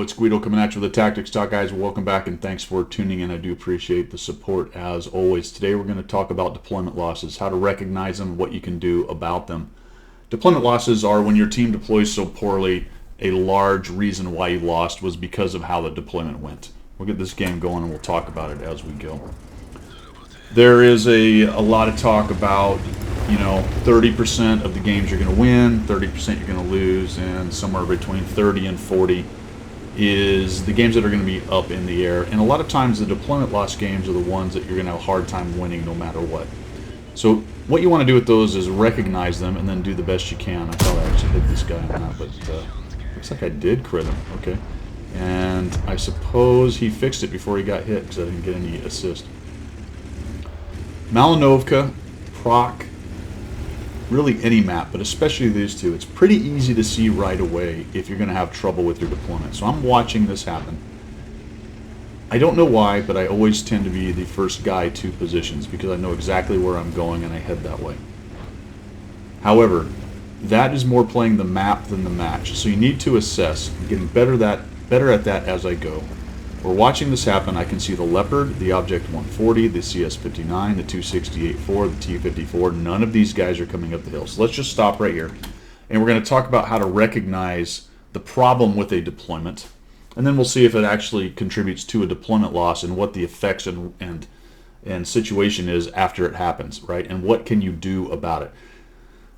know, it's Guido coming at you with the Tactics Talk, guys. Welcome back and thanks for tuning in. I do appreciate the support as always. Today we're going to talk about deployment losses, how to recognize them, what you can do about them. Deployment losses are when your team deploys so poorly, a large reason why you lost was because of how the deployment went. We'll get this game going and we'll talk about it as we go. There is a lot of talk about, 30% of the games you're going to win, 30% you're going to lose, and somewhere between 30 and 40 is the games that are going to be up in the air. And a lot of times the deployment loss games are the ones that you're going to have a hard time winning no matter what. So what you want to do with those is recognize them and then do the best you can. I thought I actually hit this guy on that, but looks like I did crit him. Okay. And I suppose he fixed it before he got hit because I didn't get any assist. Malinovka, Proc, really any map, but especially these two, it's pretty easy to see right away if you're going to have trouble with your deployment. So I'm watching this happen. I don't know why, but I always tend to be the first guy to positions because I know exactly where I'm going and I head that way. However, that is more playing the map than the match. So you need to assess. I'm getting better at that as I go. We're watching this happen. I can see the Leopard, the Object 140, the CS-59, the 268-4, the T-54. None of these guys are coming up the hill. So let's just stop right here. And we're going to talk about how to recognize the problem with a deployment. And then we'll see if it actually contributes to a deployment loss and what the effects and situation is after it happens, right? And what can you do about it?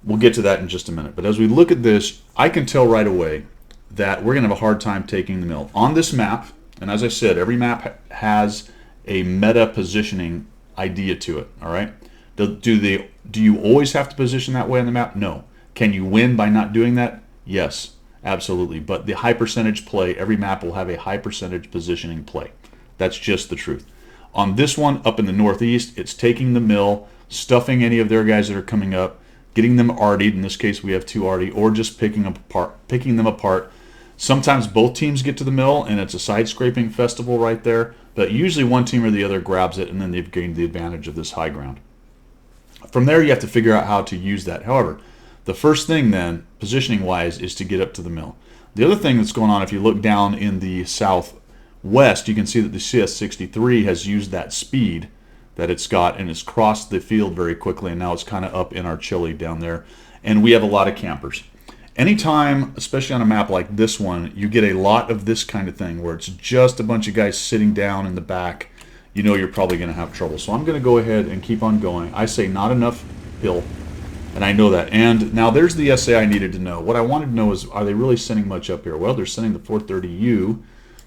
We'll get to that in just a minute. But as we look at this, I can tell right away that we're going to have a hard time taking the mill. On this map, and as I said, every map has a meta positioning idea to it, all right? Do you always have to position that way on the map? No. Can you win by not doing that? Yes, absolutely. But the high percentage play, every map will have a high percentage positioning play. That's just the truth. On this one, up in the northeast, it's taking the mill, stuffing any of their guys that are coming up, getting them artied. In this case, we have two arty, or just picking them apart. Sometimes both teams get to the mill, and it's a side-scraping festival right there. But usually one team or the other grabs it, and then they've gained the advantage of this high ground. From there, you have to figure out how to use that. However, the first thing then, positioning-wise, is to get up to the mill. The other thing that's going on, if you look down in the southwest, you can see that the CS-63 has used that speed that it's got, and it's crossed the field very quickly, and now it's kind of up in our chili down there. And we have a lot of campers. Anytime, especially on a map like this one, you get a lot of this kind of thing where it's just a bunch of guys sitting down in the back, you know you're probably going to have trouble. So I'm going to go ahead and keep on going. I say not enough hill, and I know that. And now there's the SA I needed to know. What I wanted to know is, are they really sending much up here? Well, they're sending the 430U.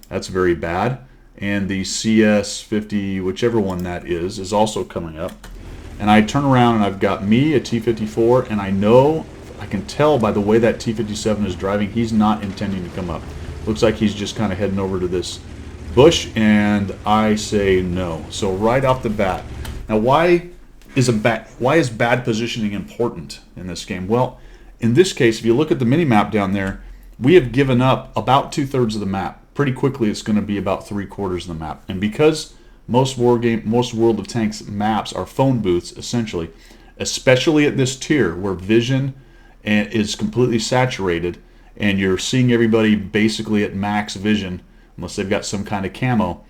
That's very bad. And the CS50, whichever one that is also coming up. And I turn around and I've got me, a T-54, and I can tell by the way that T-57 is driving, he's not intending to come up. Looks like he's just kind of heading over to this bush, and I say no. So right off the bat, now why is bad positioning important in this game? Well, in this case, if you look at the mini-map down there, we have given up about 2/3 of the map. Pretty quickly, it's going to be about 3/4 of the map. And because most World of Tanks maps are phone booths, essentially, especially at this tier where vision and is completely saturated and you're seeing everybody basically at max vision unless they've got some kind of camo,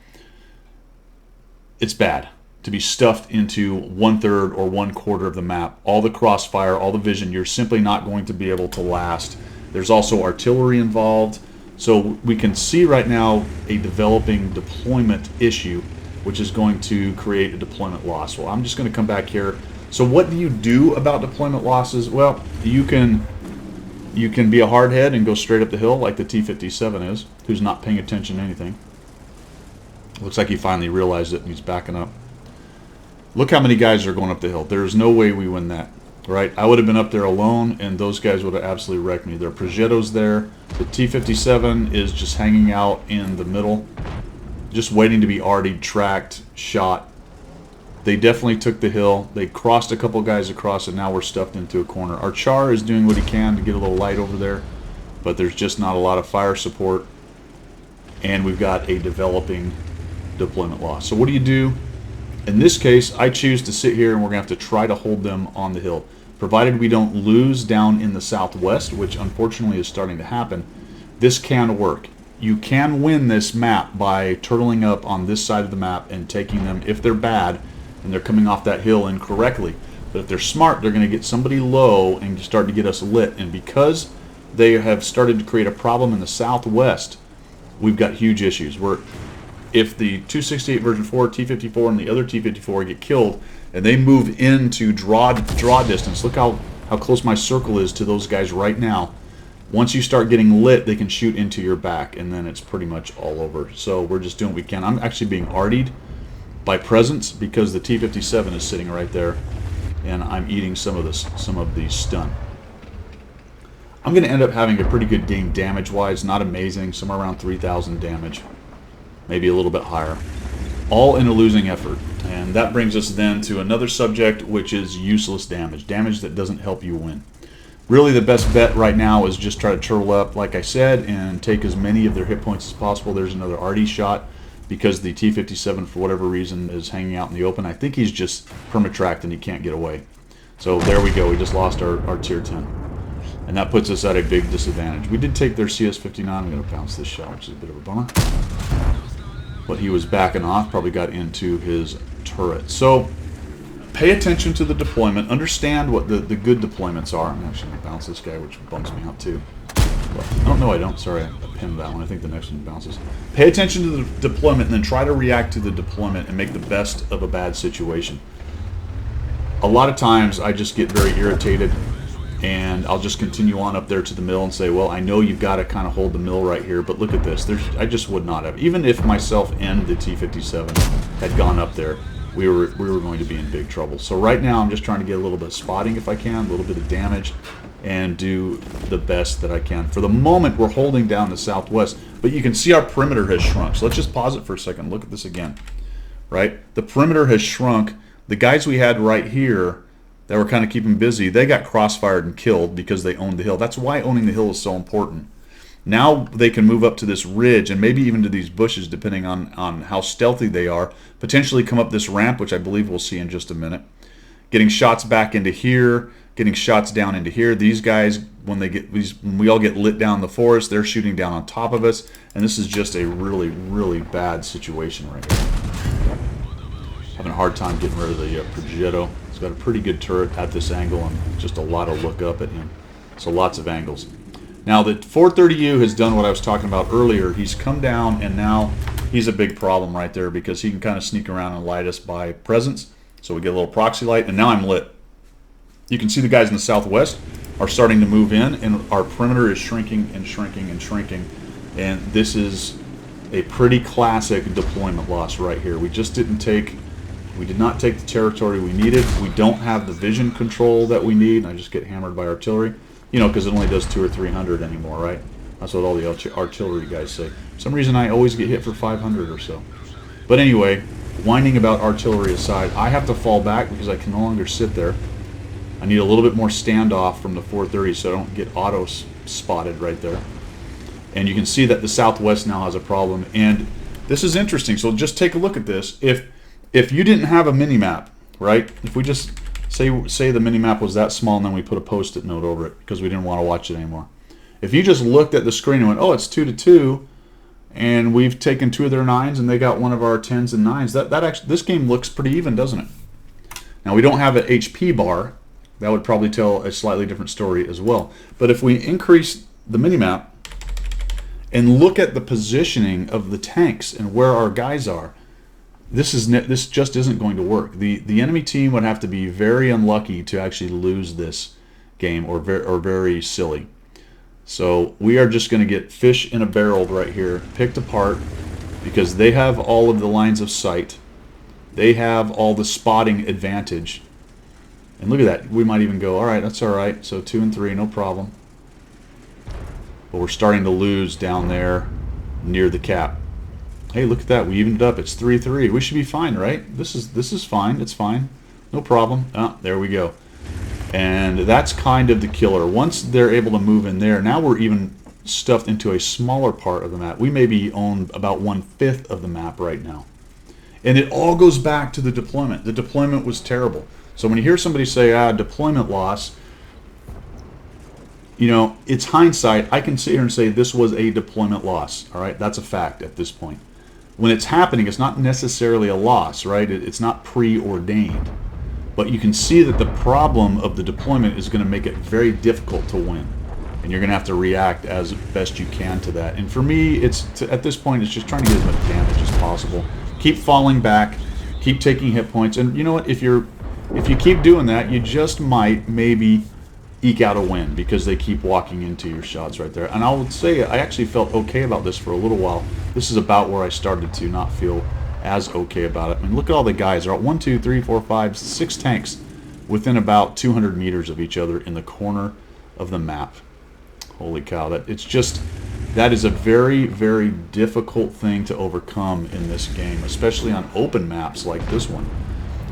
it's bad to be stuffed into 1/3 or 1/4 of the map. All the crossfire, all the vision, you're simply not going to be able to last. There's also artillery involved, so we can see right now a developing deployment issue which is going to create a deployment loss. Well, I'm just going to come back here. So what do you do about deployment losses? Well, you can be a hardhead and go straight up the hill like the T-57 is, who's not paying attention to anything. Looks like he finally realized it and he's backing up. Look how many guys are going up the hill. There's no way we win that, right? I would have been up there alone and those guys would have absolutely wrecked me. There are Progettos there. The T-57 is just hanging out in the middle, just waiting to be artied, tracked, shot. They definitely took the hill. They crossed a couple guys across, and now we're stuffed into a corner. Our Char is doing what he can to get a little light over there, but there's just not a lot of fire support, and we've got a developing deployment loss. So what do you do? In this case, I choose to sit here, and we're going to have to try to hold them on the hill. Provided we don't lose down in the southwest, which unfortunately is starting to happen, this can work. you can win this map by turtling up on this side of the map and taking them if they're bad and they're coming off that hill incorrectly. But if they're smart, they're going to get somebody low and start to get us lit. And because they have started to create a problem in the southwest, we've got huge issues. If the 268 version 4, T-54, and the other T-54 get killed and they move into draw distance, look how close my circle is to those guys right now. Once you start getting lit, they can shoot into your back, and then it's pretty much all over. So we're just doing what we can. I'm actually being artied by presence because the T-57 is sitting right there, and I'm eating some of the stun. I'm going to end up having a pretty good game damage-wise. Not amazing, somewhere around 3,000 damage, maybe a little bit higher. All in a losing effort. And that brings us then to another subject, which is useless damage. Damage that doesn't help you win. Really, the best bet right now is just try to turtle up, like I said, and take as many of their hit points as possible. There's another arty shot because the T-57, for whatever reason, is hanging out in the open. I think he's just permatracked and he can't get away. So there we go. We just lost our tier 10. And that puts us at a big disadvantage. We did take their CS-59. I'm going to bounce this shot, which is a bit of a bummer. But he was backing off, probably got into his turret. So pay attention to the deployment. Understand what the good deployments are. I'm actually going to bounce this guy, which bums me out too. Oh, no, I don't. Sorry, I pinned that one. I think the next one bounces. Pay attention to the deployment and then try to react to the deployment and make the best of a bad situation. A lot of times I just get very irritated and I'll just continue on up there to the mill and say, well, I know you've got to kind of hold the mill right here, but look at this. I just would not have. Even if myself and the T-57 had gone up there, we were going to be in big trouble. So right now I'm just trying to get a little bit of spotting if I can, a little bit of damage, and do the best that I can. For the moment, we're holding down the southwest, but you can see our perimeter has shrunk. So let's just pause it for a second. Look at this again, right? The perimeter has shrunk. The guys we had right here that were kind of keeping busy, they got crossfired and killed because they owned the hill. That's why owning the hill is so important. Now they can move up to this ridge and maybe even to these bushes, depending on how stealthy they are. Potentially come up this ramp, which I believe we'll see in just a minute. Getting shots back into here, getting shots down into here. These guys, when we all get lit down the forest, they're shooting down on top of us, and this is just a really, really bad situation right here. Having a hard time getting rid of the Progetto. He's got a pretty good turret at this angle and just a lot of look up at him. So lots of angles. Now the 430U has done what I was talking about earlier. He's come down and now he's a big problem right there because he can kind of sneak around and light us by presence. So we get a little proxy light and now I'm lit. You can see the guys in the southwest are starting to move in and our perimeter is shrinking and shrinking and shrinking. And this is a pretty classic deployment loss right here. We did not take the territory we needed. We don't have the vision control that we need. And I just get hammered by artillery. You know, because it only does 200 or 300 anymore, right? That's what all the artillery guys say. For some reason, I always get hit for 500 or so. But anyway, whining about artillery aside, I have to fall back because I can no longer sit there. I need a little bit more standoff from the 430 so I don't get auto spotted right there. And you can see that the southwest now has a problem. And this is interesting. So just take a look at this. If you didn't have a mini-map, right? If we just say the mini-map was that small and then we put a post-it note over it because we didn't want to watch it anymore. If you just looked at the screen and went, oh, it's 2-2, and we've taken 2 of their 9s and they got 1 of our 10s and 9s, that actually, this game looks pretty even, doesn't it? Now, we don't have an HP bar. That would probably tell a slightly different story as well. But if we increase the mini-map and look at the positioning of the tanks and where our guys are, this just isn't going to work. The enemy team would have to be very unlucky to actually lose this game, or very silly. So we are just going to get fish in a barrel right here, picked apart, because they have all of the lines of sight. They have all the spotting advantage. And look at that. We might even go, all right, that's all right. So 2 and 3, no problem. But we're starting to lose down there near the cap. Hey, look at that. We evened it up. It's 3-3. We should be fine, right? This is fine. It's fine. No problem. Ah, there we go. And that's kind of the killer. Once they're able to move in there, now we're even stuffed into a smaller part of the map. We maybe own about 1/5 of the map right now. And it all goes back to the deployment. The deployment was terrible. So when you hear somebody say, deployment loss, you know, it's hindsight. I can sit here and say this was a deployment loss. All right, that's a fact at this point. When it's happening, it's not necessarily a loss, right? It's not preordained. But you can see that the problem of the deployment is going to make it very difficult to win. And you're going to have to react as best you can to that. And for me, at this point, it's just trying to get as much damage as possible. Keep falling back, keep taking hit points. And you know what? If you keep doing that, you just might maybe eke out a win because they keep walking into your shots right there. And I would say I actually felt okay about this for a little while. This is about where I started to not feel as okay about it. I mean, look at all the guys. They're at 1, 2, 3, 4, 5, 6 tanks within about 200 meters of each other in the corner of the map. Holy cow, that is a very, very difficult thing to overcome in this game, especially on open maps like this one.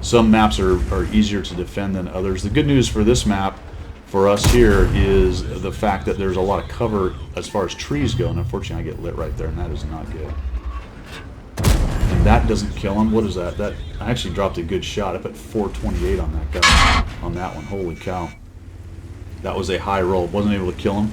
Some maps are easier to defend than others. The good news for this map, for us here, is the fact that there's a lot of cover as far as trees go, and unfortunately I get lit right there, and that is not good. And that doesn't kill him. What is that? I actually dropped a good shot. I put 428 on that guy, on that one. Holy cow. That was a high roll. Wasn't able to kill him.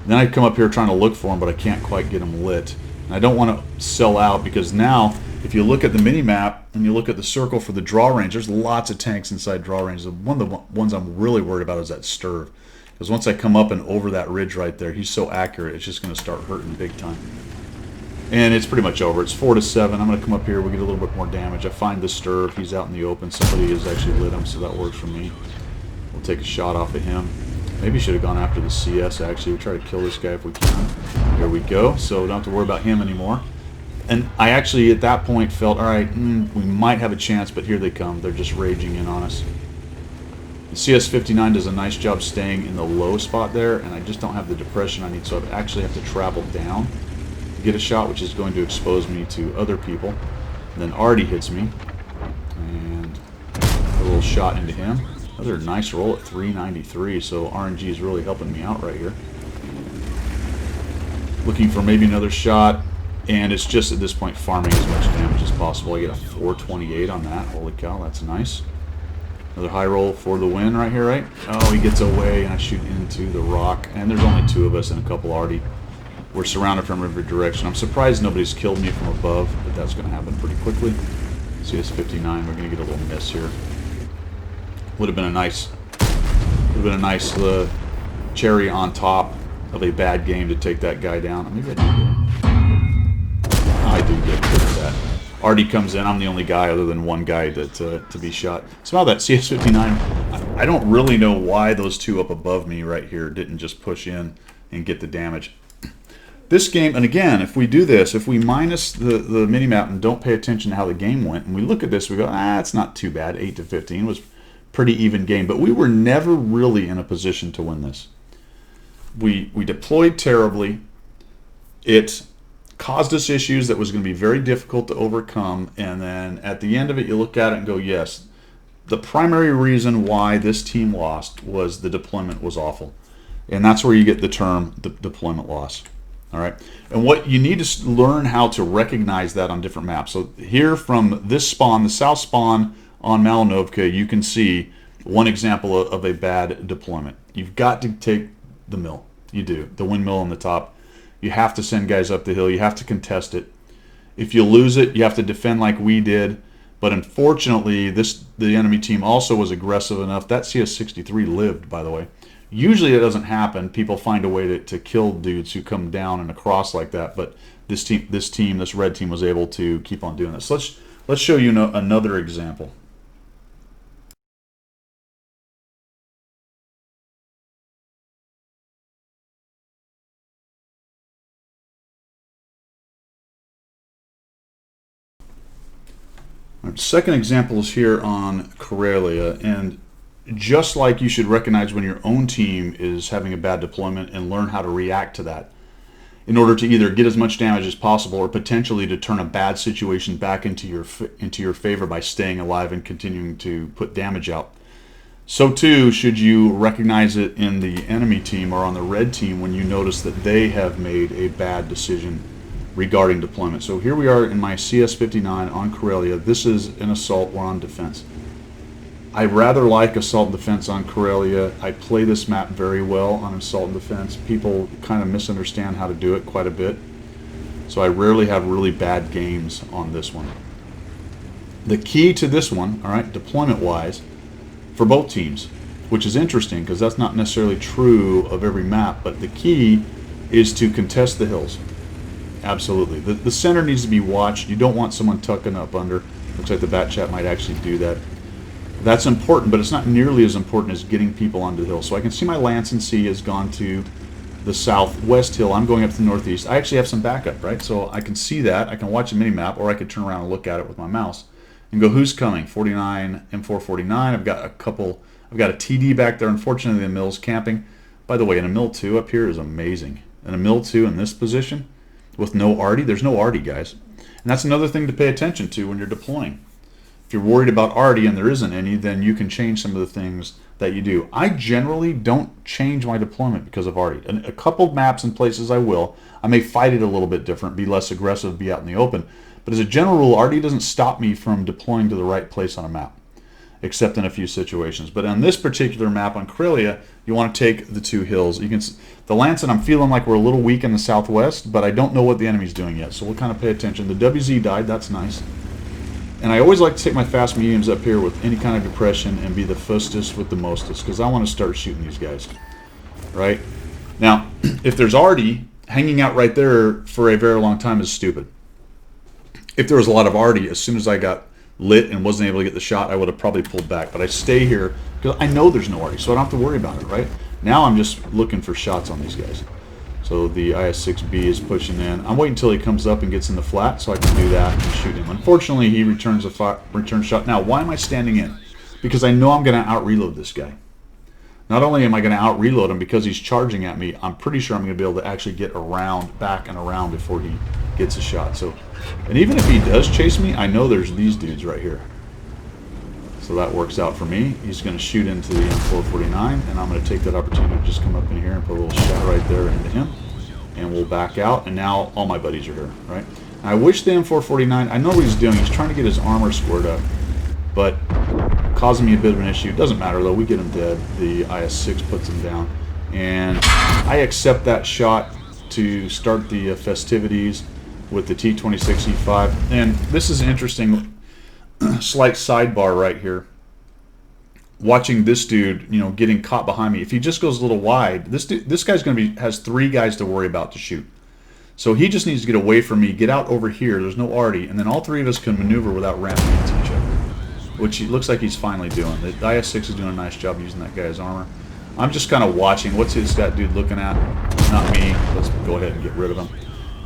Then I come up here trying to look for him, but I can't quite get him lit. And I don't want to sell out because now, if you look at the mini-map and you look at the circle for the draw range, there's lots of tanks inside draw range. One of the ones I'm really worried about is that Sturv. Because once I come up and over that ridge right there, he's so accurate, it's just going to start hurting big time. And it's pretty much over. It's 4 to 7. I'm going to come up here. We get a little bit more damage. I find the Sturv. He's out in the open. Somebody has actually lit him, so that works for me. We'll take a shot off of him. Maybe should have gone after the CS, actually. We'll try to kill this guy if we can. There we go. So don't have to worry about him anymore. And I actually, at that point, felt, all right, we might have a chance, but here they come. They're just raging in on us. The CS-59 does a nice job staying in the low spot there, and I just don't have the depression I need, so I actually have to travel down to get a shot, which is going to expose me to other people. And then Artie hits me, and a little shot into him. Another nice roll at 393, so RNG is really helping me out right here. Looking for maybe another shot, and it's just at this point farming as much damage as possible. I get a 428 on that. Holy cow, that's nice. Another high roll for the win right here, right? Oh, he gets away, and I shoot into the rock. And there's only 2 of us and a couple Artie. We're surrounded from every direction. I'm surprised nobody's killed me from above, but that's going to happen pretty quickly. CS-59, we're going to get a little miss here. Would have been a nice cherry on top of a bad game to take that guy down. Maybe I do get him. I do get him. Look at that. Artie comes in. I'm the only guy other than one guy to be shot. Somehow that CS-59, I don't really know why those 2 up above me right here didn't just push in and get the damage. This game, and again, if we do this, if we minus the minimap and don't pay attention to how the game went, and we look at this, we go, it's not too bad. 8 to 15 was pretty even game, but we were never really in a position to win this. We deployed terribly. It caused us issues that was going to be very difficult to overcome, and then at the end of it, you look at it and go, yes, the primary reason why this team lost was the deployment was awful. And that's where you get the term deployment loss. All right, and what you need to learn how to recognize that on different maps. So here from this spawn, the south spawn on Malinovka, you can see one example of a bad deployment. You've got to take the mill. You do. The windmill on the top. You have to send guys up the hill. You have to contest it. If you lose it, you have to defend like we did. But unfortunately, the enemy team also was aggressive enough. That CS-63 lived, by the way. Usually it doesn't happen. People find a way to kill dudes who come down and across like that. But this red team was able to keep on doing this. Let's show you another example. Our second example is here on Karelia, and just like you should recognize when your own team is having a bad deployment and learn how to react to that in order to either get as much damage as possible or potentially to turn a bad situation back into your favor by staying alive and continuing to put damage out. So too should you recognize it in the enemy team or on the red team when you notice that they have made a bad decision regarding deployment. So here we are in my CS-59 on Karelia. This is an assault. We're on defense. I rather like Assault and Defense on Karelia. I play this map very well on Assault and Defense. People kind of misunderstand how to do it quite a bit. So I rarely have really bad games on this one. The key to this one, all right, deployment-wise, for both teams, which is interesting because that's not necessarily true of every map, but the key is to contest the hills. Absolutely. The center needs to be watched. You don't want someone tucking up under. Looks like the bat chat might actually do that. That's important, but it's not nearly as important as getting people onto the hill. So I can see my Lance and C has gone to the southwest hill. I'm going up to the northeast. I actually have some backup, right? So I can see that. I can watch a mini-map, or I could turn around and look at it with my mouse and go, who's coming? 49, M449. I've got a TD back there. Unfortunately, the mill's camping. By the way, an mill 2 up here is amazing. And a mill 2 in this position with no arty. There's no arty, guys. And that's another thing to pay attention to when you're deploying. If you're worried about arty and there isn't any, then you can change some of the things that you do. I generally don't change my deployment because of arty. A couple maps and places I will. I may fight it a little bit different, be less aggressive, be out in the open. But as a general rule, arty doesn't stop me from deploying to the right place on a map, except in a few situations. But on this particular map on Karelia, you want to take the two hills. You can the Lancet, I'm feeling like we're a little weak in the southwest, but I don't know what the enemy's doing yet, so we'll kind of pay attention. The WZ died, that's nice. And I always like to take my fast mediums up here with any kind of depression and be the fastest with the mostest, because I want to start shooting these guys. Right? Now, if there's arty, hanging out right there for a very long time is stupid. If there was a lot of arty, as soon as I got lit and wasn't able to get the shot, I would have probably pulled back. But I stay here because I know there's no arty, so I don't have to worry about it, right? Now I'm just looking for shots on these guys. So the IS-6B is pushing in. I'm waiting until he comes up and gets in the flat so I can do that and shoot him. Unfortunately, he returns a return shot. Now, why am I standing in? Because I know I'm going to out-reload this guy. Not only am I going to out-reload him because he's charging at me, I'm pretty sure I'm going to be able to actually get around, back and around before he gets a shot. So, and even if he does chase me, I know there's these dudes right here. So that works out for me. He's going to shoot into the M449, and I'm going to take that opportunity to just come up in here and put a little shot right there into him. And we'll back out, and now all my buddies are here, right? And I wish the M449, I know what he's doing. He's trying to get his armor squared up, but causing me a bit of an issue. It doesn't matter, though. We get him dead. The IS-6 puts him down. And I accept that shot to start the festivities with the T-26E5. And this is interesting. Slight sidebar right here. Watching this dude, you know, getting caught behind me. If he just goes a little wide, this guy's going to has 3 guys to worry about to shoot. So he just needs to get away from me, get out over here. There's no arty, and then all 3 of us can maneuver without ramming into each other, which it looks like he's finally doing. The IS-6 is doing a nice job using that guy's armor. I'm just kind of watching. What's that dude looking at? Not me. Let's go ahead and get rid of him.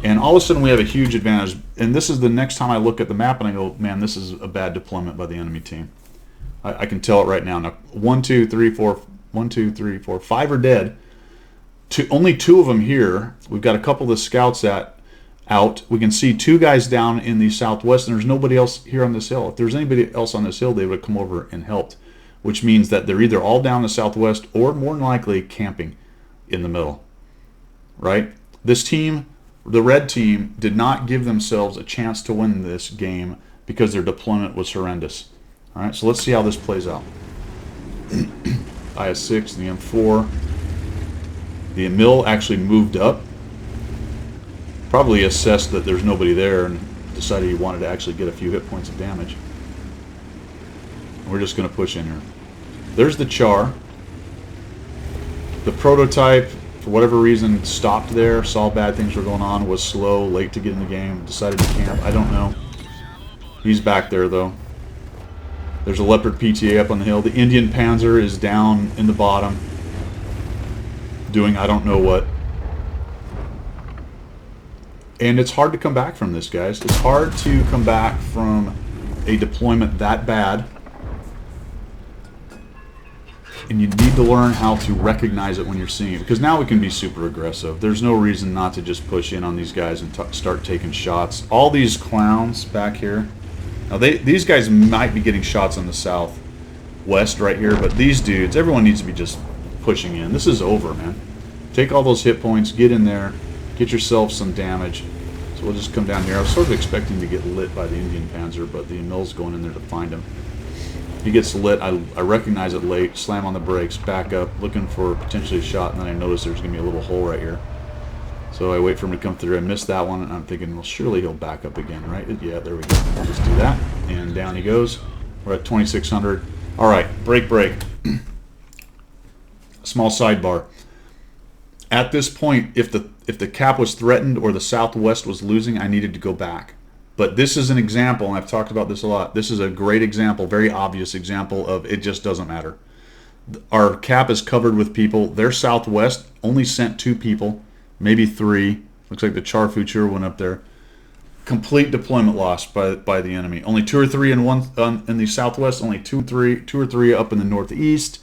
And all of a sudden we have a huge advantage. And this is the next time I look at the map and I go, man, this is a bad deployment by the enemy team. I can tell it right now. Now, 1, 2, 3, 4, 1, 2, 3, 4, 5 are dead. Only 2 of them here. We've got a couple of the scouts out. We can see 2 guys down in the southwest, and there's nobody else here on this hill. If there's anybody else on this hill, they would have come over and helped, which means that they're either all down the southwest or more than likely camping in the middle. Right? This team, the red team, did not give themselves a chance to win this game because their deployment was horrendous. All right, so let's see how this plays out. IS-6, the M4. The mill actually moved up. Probably assessed that there's nobody there and decided he wanted to actually get a few hit points of damage. We're just going to push in here. There's the Char. The prototype, for whatever reason, stopped there, saw bad things were going on, was slow, late to get in the game, decided to camp. I don't know. He's back there, though. There's a Leopard PTA up on the hill. The Indian Panzer is down in the bottom, doing I don't know what. And it's hard to come back from this, guys. It's hard to come back from a deployment that bad. And you need to learn how to recognize it when you're seeing it, because now we can be super aggressive. There's no reason not to just push in on these guys and start taking shots. All these clowns back here. Now these guys might be getting shots on the southwest right here, but these dudes, everyone needs to be just pushing in. This is over, man. Take all those hit points, get in there, get yourself some damage. So we'll just come down here. I was sort of expecting to get lit by the Indian Panzer, but the mill's going in there to find him. He gets lit. I recognize it late. Slam on the brakes. Back up. Looking for potentially a shot. And then I notice there's going to be a little hole right here. So I wait for him to come through. I missed that one. And I'm thinking, well, surely he'll back up again, right? Yeah, there we go. I'll just do that. And down he goes. We're at 2,600. All right. Break. Small sidebar. At this point, if the cap was threatened or the Southwest was losing, I needed to go back. But this is an example, and I've talked about this a lot. This is a great example, very obvious example of it just doesn't matter. Our cap is covered with people. Their Southwest only sent 2 people, maybe 3. Looks like the Char Future went up there. Complete deployment loss by the enemy. Only 2 or 3 in the Southwest. Only 2 or 3 up in the Northeast.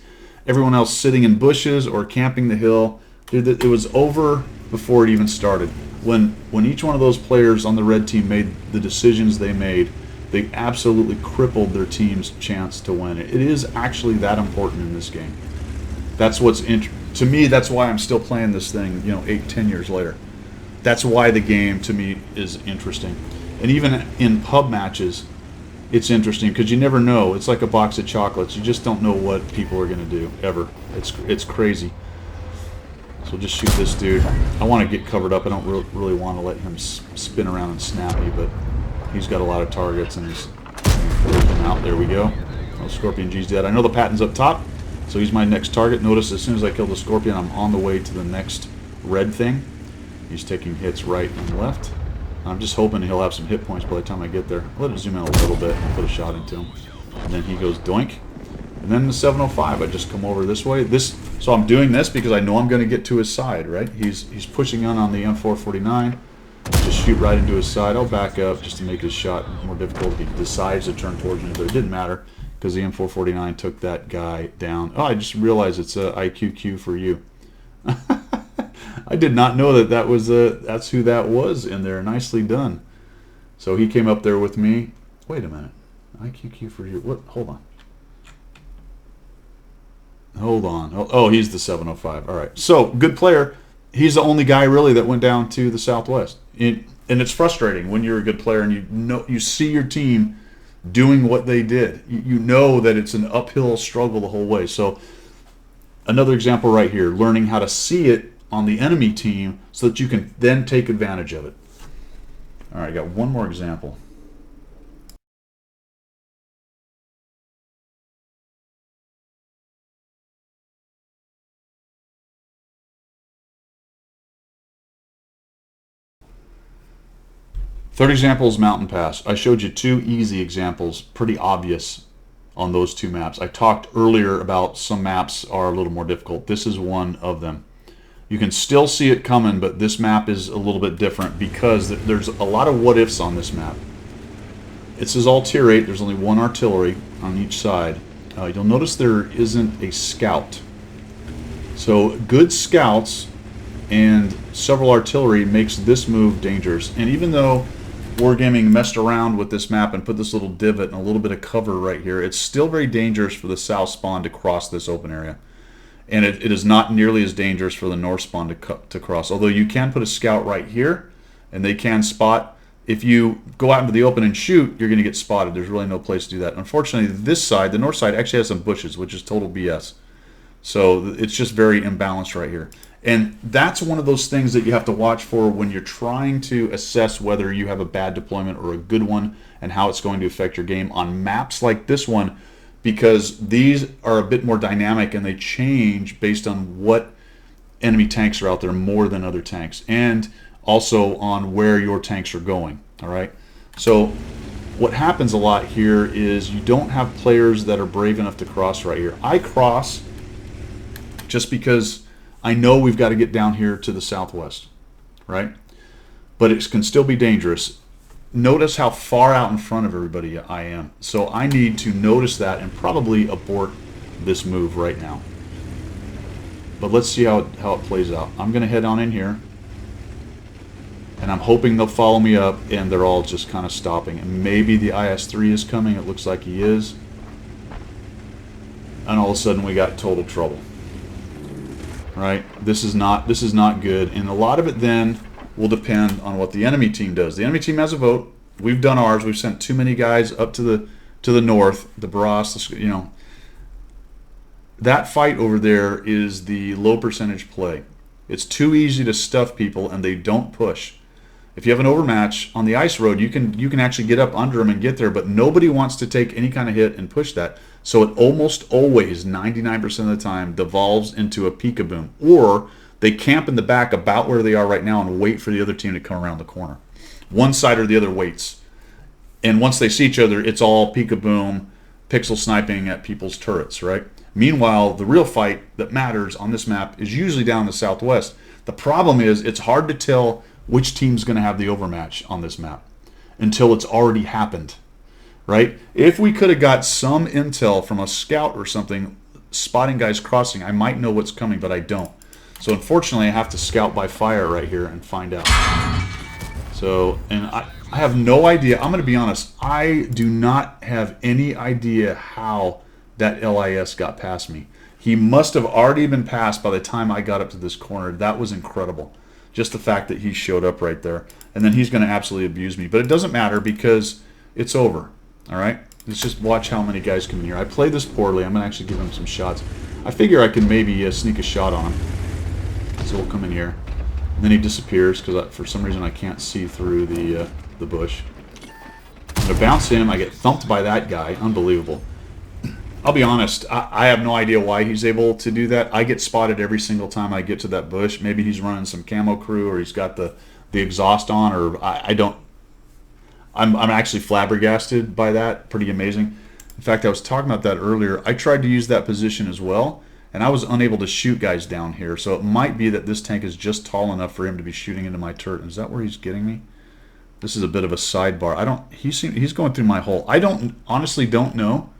Everyone else sitting in bushes or camping the hill. Dude, it was over before it even started. When each one of those players on the red team made the decisions they made, they absolutely crippled their team's chance to win. It is actually that important in this game. That's what's to me. That's why I'm still playing this thing. 8-10 years later. That's why the game to me is interesting. And even in pub matches, it's interesting because you never know. It's like a box of chocolates. You just don't know what people are going to do ever. It's crazy. So just shoot this dude. I want to get covered up. I don't really want to let him spin around and snap me, but he's got a lot of targets and he's working out. There we go. Oh, Scorpion G's dead. I know the Patton's up top, so he's my next target. Notice as soon as I kill the Scorpion, I'm on the way to the next red thing. He's taking hits right and left. I'm just hoping he'll have some hit points by the time I get there. I'll let him zoom in a little bit and put a shot into him. And then he goes doink. And then the 705, I just come over this way. So I'm doing this because I know I'm going to get to his side, right? He's pushing in on the M449. Just shoot right into his side. I'll back up just to make his shot more difficult if he decides to turn towards me. But it didn't matter because the M449 took that guy down. Oh, I just realized it's a IQQ for you. I did not know that was that's who that was in there. Nicely done. So he came up there with me. Wait a minute. IQQ for you. What? Hold on. Oh, he's the 705. All right. So, good player. He's the only guy really that went down to the Southwest. And it's frustrating when you're a good player and you see your team doing what they did. You know that it's an uphill struggle the whole way. So, another example right here, learning how to see it on the enemy team so that you can then take advantage of it. All right, I got one more example. Third example is Mountain Pass. I showed you 2 easy examples, pretty obvious on those 2 maps. I talked earlier about some maps are a little more difficult. This is one of them. You can still see it coming, but this map is a little bit different because there's a lot of what-ifs on this map. It says all tier 8. There's only 1 artillery on each side. You'll notice there isn't a scout. So good scouts and several artillery makes this move dangerous. And even though Wargaming messed around with this map and put this little divot and a little bit of cover right here, it's still very dangerous for the south spawn to cross this open area. And it is not nearly as dangerous for the north spawn to cross. Although you can put a scout right here, and they can spot. If you go out into the open and shoot, you're going to get spotted. There's really no place to do that. Unfortunately, this side, the north side, actually has some bushes, which is total BS. So it's just very imbalanced right here. And that's one of those things that you have to watch for when you're trying to assess whether you have a bad deployment or a good one and how it's going to affect your game on maps like this one, because these are a bit more dynamic and they change based on what enemy tanks are out there more than other tanks, and also on where your tanks are going. All right. So what happens a lot here is you don't have players that are brave enough to cross right here. I cross just because I know we've got to get down here to the southwest, right? But it can still be dangerous. Notice how far out in front of everybody I am. So I need to notice that and probably abort this move right now. But let's see how it plays out. I'm going to head on in here. And I'm hoping they'll follow me up and they're all just kind of stopping. And maybe the IS-3 is coming. It looks like he is. And all of a sudden we got total trouble. Right? This is not good. And a lot of it then will depend on what the enemy team does. The enemy team has a vote. We've done ours. We've sent too many guys up to to the north, the Bras, you know, that fight over there is the low percentage play. It's too easy to stuff people, and they don't push. If you have an overmatch on the ice road, you can actually get up under them and get there, but nobody wants to take any kind of hit and push that. So it almost always, 99% of the time, devolves into a peek-a-boom. Or they camp in the back about where they are right now and wait for the other team to come around the corner. One side or the other waits. And once they see each other, it's all peek-a-boom, pixel sniping at people's turrets, right? Meanwhile, the real fight that matters on this map is usually down in the southwest. The problem is it's hard to tell which team's going to have the overmatch on this map until it's already happened, right? If we could have got some intel from a scout or something spotting guys crossing, I might know what's coming, but I don't. So unfortunately, I have to scout by fire right here and find out. So, and I have no idea. I'm going to be honest. I do not have any idea how that LIS got past me. He must have already been passed by the time I got up to this corner. That was incredible. Just the fact that he showed up right there. And then he's going to absolutely abuse me. But it doesn't matter because it's over. All right? Let's just watch how many guys come in here. I play this poorly. I'm going to actually give him some shots. I figure I can maybe sneak a shot on him. So we'll come in here. And then he disappears because for some reason I can't see through the bush. I'm going to bounce him. I get thumped by that guy. Unbelievable. I'll be honest, I have no idea why he's able to do that. I get spotted every single time I get to that bush. Maybe he's running some camo crew, or he's got the exhaust on, or I don't. I'm actually flabbergasted by that. Pretty amazing. In fact, I was talking about that earlier. I tried to use that position as well, and I was unable to shoot guys down here. So it might be that this tank is just tall enough for him to be shooting into my turret. Is that where he's getting me? This is a bit of a sidebar. He's going through my hole. I honestly don't know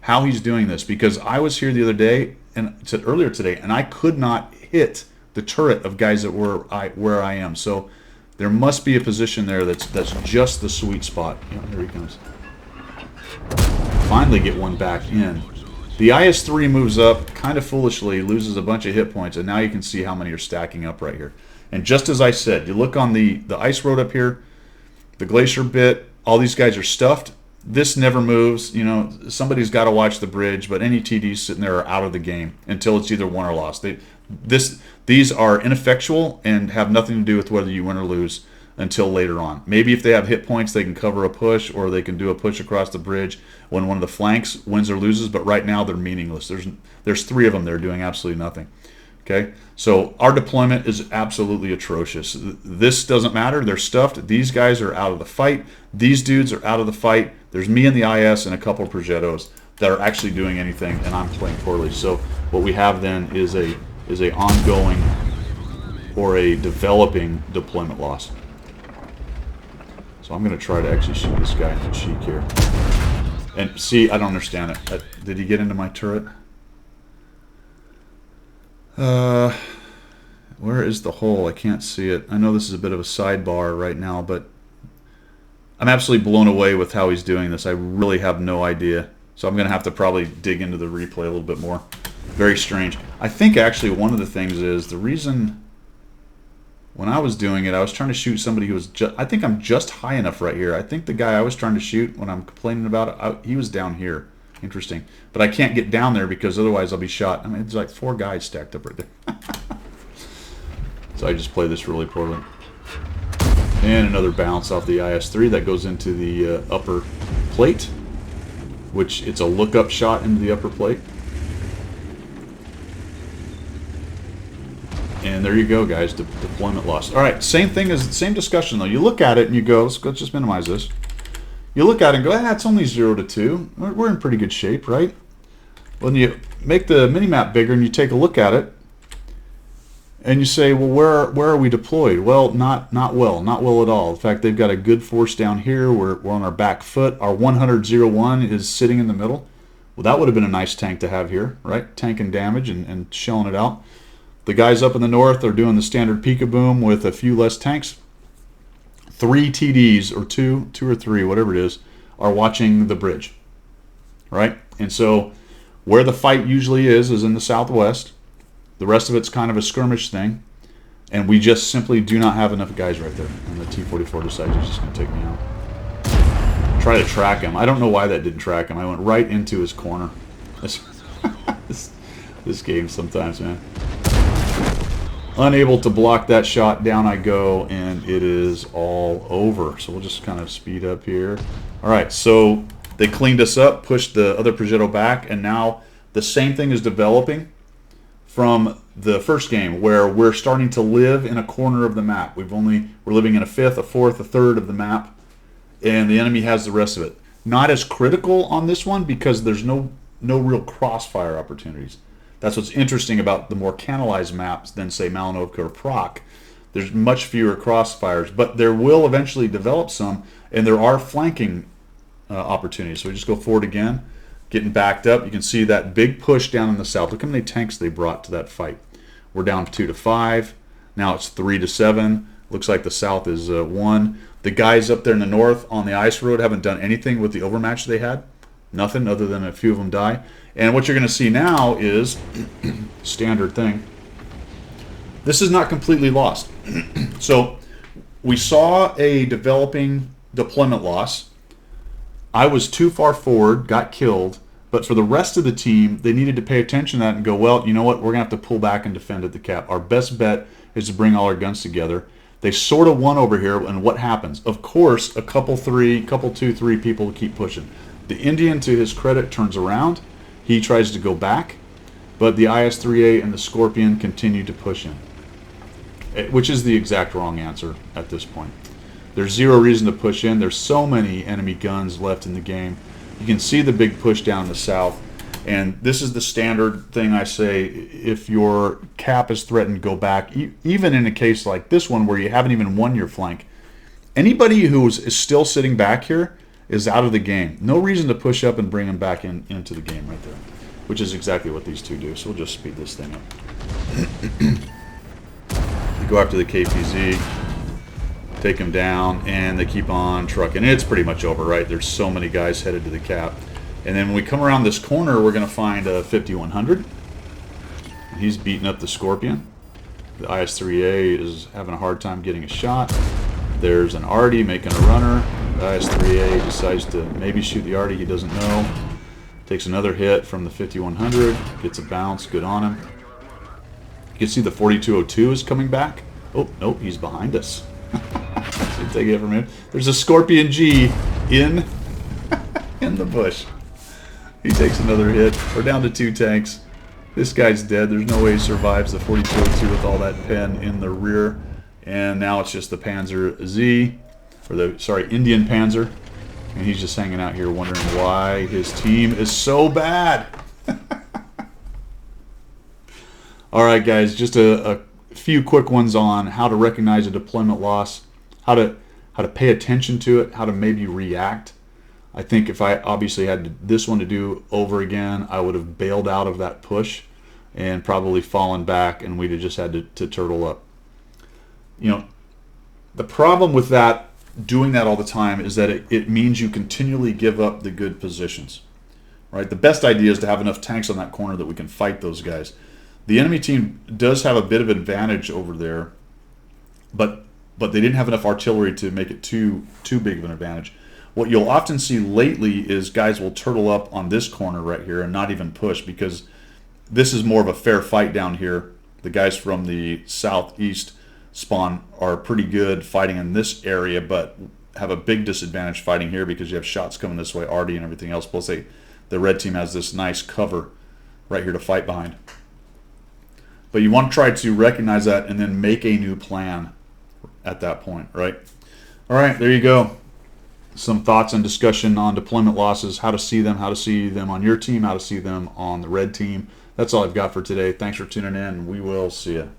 how he's doing this, because I was here the other day and earlier today, and I could not hit the turret of guys that were where I am. So there must be a position there that's just the sweet spot. Yeah, here he comes. Finally get one back in. The IS-3 moves up kind of foolishly, loses a bunch of hit points, and now you can see how many are stacking up right here. And just as I said, you look on the ice road up here, the glacier bit, all these guys are stuffed. This never moves. You know, somebody's got to watch the bridge, but any TDs sitting there are out of the game until it's either won or lost. These are ineffectual and have nothing to do with whether you win or lose until later on. Maybe if they have hit points, they can cover a push, or they can do a push across the bridge when one of the flanks wins or loses, but right now they're meaningless. There's three of them there doing absolutely nothing. Okay, so our deployment is absolutely atrocious. This doesn't matter. They're stuffed. These guys are out of the fight. These dudes are out of the fight. There's me and the IS and a couple of Progettos that are actually doing anything, and I'm playing poorly. So what we have then is a ongoing or a developing deployment loss. So I'm going to try to actually shoot this guy in the cheek here. And see, I don't understand it. Did he get into my turret? Where is the hole? I can't see it. I know this is a bit of a sidebar right now, but I'm absolutely blown away with how he's doing this. I really have no idea. So I'm going to have to probably dig into the replay a little bit more. Very strange. I think actually one of the things is the reason when I was doing it, I was trying to shoot somebody who was just, I think I'm just high enough right here. I think the guy I was trying to shoot when I'm complaining about it, he was down here. Interesting. But I can't get down there because otherwise I'll be shot. I mean, it's like 4 guys stacked up right there. So I just play this really poorly. And another bounce off the IS-3 that goes into the upper plate, which it's a look-up shot into the upper plate. And there you go, guys. Deployment loss. All right, same thing as same discussion though. You look at it and you go, let's just minimize this. You look at it and go, it's only 0 to 2. We're in pretty good shape, right? When you make the minimap bigger and you take a look at it, and you say, well, where are we deployed? Well, not well at all. In fact, they've got a good force down here. We're on our back foot. Our 100-01 is sitting in the middle. Well, that would have been a nice tank to have here, right? Tanking damage and shelling it out. The guys up in the north are doing the standard peek-a-boom with a few less tanks. 3 TDs, or two or 3, whatever it is, are watching the bridge, right? And so where the fight usually is in the southwest. The rest of it's kind of a skirmish thing, and we just simply do not have enough guys right there. And the T-44 decides he's just going to take me out. try to track him. I don't know why that didn't track him. I went right into his corner. This game sometimes, man. Unable to block that shot. Down I go, and it is all over. So we'll just kind of speed up here. All right, so they cleaned us up, pushed the other progetto back, and now the same thing is developing from the first game, where we're starting to live in a corner of the map. We're living in a fifth, a fourth, a third of the map, and the enemy has the rest of it. Not as critical on this one because there's no real crossfire opportunities. That's what's interesting about the more canalized maps than, say, Malinovka or Proc. There's much fewer crossfires, but there will eventually develop some, and there are flanking opportunities. So we just go forward again, getting backed up. You can see that big push down in the south. Look how many tanks they brought to that fight. We're down 2 to 5. Now it's 3 to 7. Looks like the south is 1. The guys up there in the north on the ice road haven't done anything with the overmatch they had. Nothing other than a few of them die. And what you're going to see now is standard thing. This is not completely lost. So we saw a developing deployment loss. I was too far forward, got killed, but for the rest of the team, they needed to pay attention to that and go, well, you know what, we're going to have to pull back and defend at the cap. Our best bet is to bring all our guns together. They sort of won over here, and what happens? Of course, a couple, 2, 3 people keep pushing. The Indian, to his credit, turns around. He tries to go back, but the IS-3A and the Scorpion continue to push in, which is the exact wrong answer at this point. There's zero reason to push in. There's so many enemy guns left in the game. You can see the big push down in the south, and this is the standard thing I say. If your cap is threatened, go back. Even in a case like this one where you haven't even won your flank, anybody who is still sitting back here is out of the game. No reason to push up and bring them back into the game right there, which is exactly what these two do. So we'll just speed this thing up. You go after the KPZ, take him down, and they keep on trucking. It's pretty much over, right? There's so many guys headed to the cap. And then when we come around this corner, we're going to find a 5100. He's beating up the Scorpion. The IS-3A is having a hard time getting a shot. There's an Arty making a runner. The IS-3A decides to maybe shoot the Arty. He doesn't know. Takes another hit from the 5100. Gets a bounce. Good on him. You can see the 4202 is coming back. Oh, nope, he's behind us. Take it from him. There's a Scorpion G in the bush. He takes another hit. We're down to 2 tanks. This guy's dead. There's no way he survives the 4202 with all that pen in the rear. And now it's just the Panzer Z, or the, sorry, Indian Panzer. And he's just hanging out here wondering why his team is so bad. Alright guys, just a few quick ones on how to recognize a deployment loss, how to pay attention to it, how to maybe react. I think if I obviously had this one to do over again, I would have bailed out of that push and probably fallen back, and we'd have just had to turtle up. You know, the problem with that, doing that all the time, is that it means you continually give up the good positions, right? The best idea is to have enough tanks on that corner that we can fight those guys. The enemy team does have a bit of advantage over there, but they didn't have enough artillery to make it too big of an advantage. What you'll often see lately is guys will turtle up on this corner right here and not even push, because this is more of a fair fight down here. The guys from the southeast spawn are pretty good fighting in this area, but have a big disadvantage fighting here because you have shots coming this way, Arty and everything else. Plus the red team has this nice cover right here to fight behind. But you want to try to recognize that and then make a new plan at that point, right? All right, there you go. Some thoughts and discussion on deployment losses, how to see them on your team, how to see them on the red team. That's all I've got for today. Thanks for tuning in. We will see you.